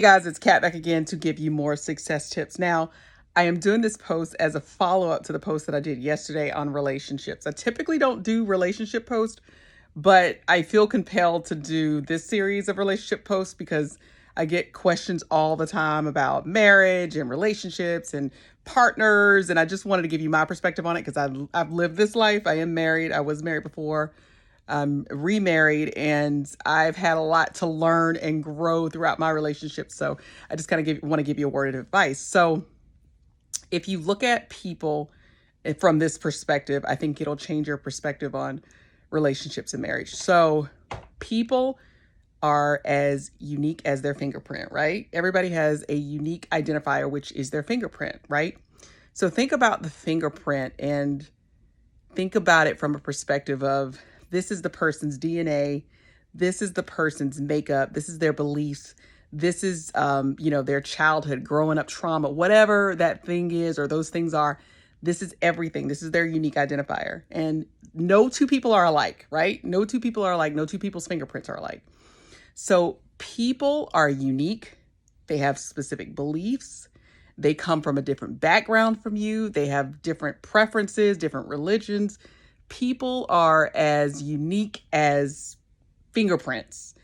Hey guys, it's Kat back again to give you more success tips. Now, I am doing this post as a follow-up to the post that I did yesterday on relationships. I typically don't do relationship posts, but I feel compelled to do this series of relationship posts because I get questions all the time about marriage and relationships and partners, and I just wanted to give you my perspective on it because I've lived this life. I am married. I was married before. I'm remarried, and I've had a lot to learn and grow throughout my relationship. So I just kind of want to give you a word of advice. So if you look at people from this perspective, I think it'll change your perspective on relationships and marriage. So people are as unique as their fingerprint, right? Everybody has a unique identifier, which is their fingerprint, right? So think about the fingerprint and think about it from a perspective of this is the person's DNA, this is the person's makeup, this is their beliefs, this is their childhood, growing up trauma, whatever that thing is or those things are. This is everything. This is their unique identifier. And no two people are alike, right? No two people are alike. No two people's fingerprints are alike. So people are unique. They have specific beliefs. They come from a different background from you. They have different preferences, different religions. People are as unique as fingerprints.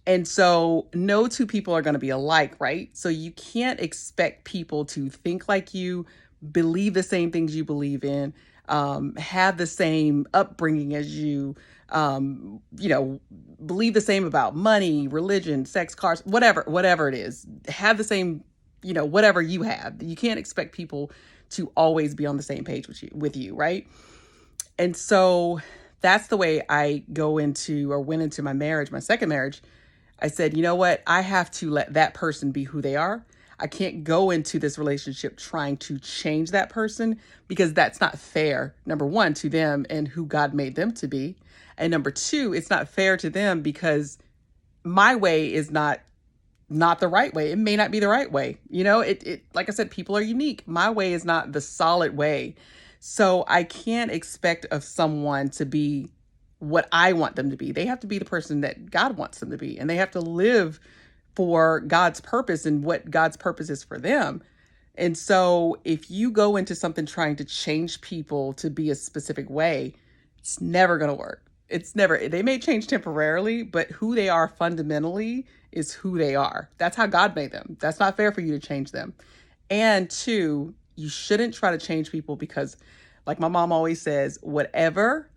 And so no two people are going to be alike, right? So you can't expect people to think like you, believe the same things you believe in, have the same upbringing as you, believe the same about money, religion, sex, cars, whatever it is, have the same, whatever you have. You can't expect people to always be on the same page with you, right? And so that's the way I went into my marriage, my second marriage. I said, you know what? I have to let that person be who they are. I can't go into this relationship trying to change that person because that's not fair. Number one, to them and who God made them to be. And number two, it's not fair to them because my way is not the right way. It may not be the right way. It like I said, people are unique. My way is not the solid way. So I can't expect of someone to be what I want them to be. They have to be the person that God wants them to be, and they have to live for God's purpose and what God's purpose is for them. And so if you go into something trying to change people to be a specific way, it's never going to work. It's never, they may change temporarily, but who they are fundamentally is who they are. That's how God made them. That's not fair for you to change them. And two, you shouldn't try to change people because, like my mom always says, whatever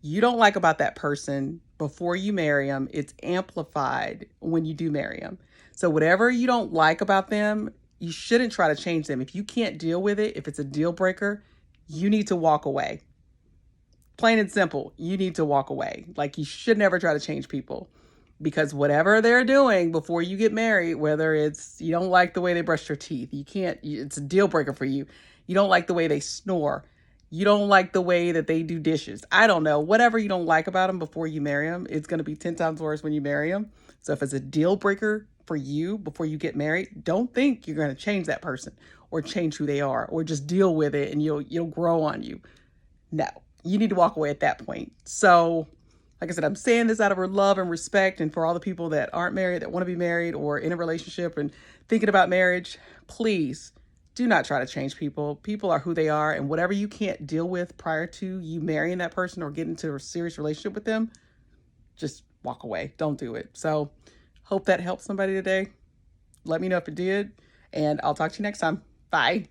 you don't like about that person before you marry them, it's amplified when you do marry them. So whatever you don't like about them, you shouldn't try to change them. If you can't deal with it, if it's a deal breaker, you need to walk away. Plain and simple, you need to walk away. Like, you should never try to change people because whatever they're doing before you get married, whether it's you don't like the way they brush their teeth, it's a deal breaker for you. You don't like the way they snore. You don't like the way that they do dishes. I don't know. Whatever you don't like about them before you marry them, it's going to be 10 times worse when you marry them. So if it's a deal breaker for you before you get married, don't think you're going to change that person or change who they are or just deal with it and you'll grow on you. No, you need to walk away at that point. So like I said, I'm saying this out of love and respect, and for all the people that aren't married, that want to be married or in a relationship and thinking about marriage, please do not try to change people. People are who they are, and whatever you can't deal with prior to you marrying that person or getting into a serious relationship with them, just walk away. Don't do it. So hope that helped somebody today. Let me know if it did, and I'll talk to you next time. Bye.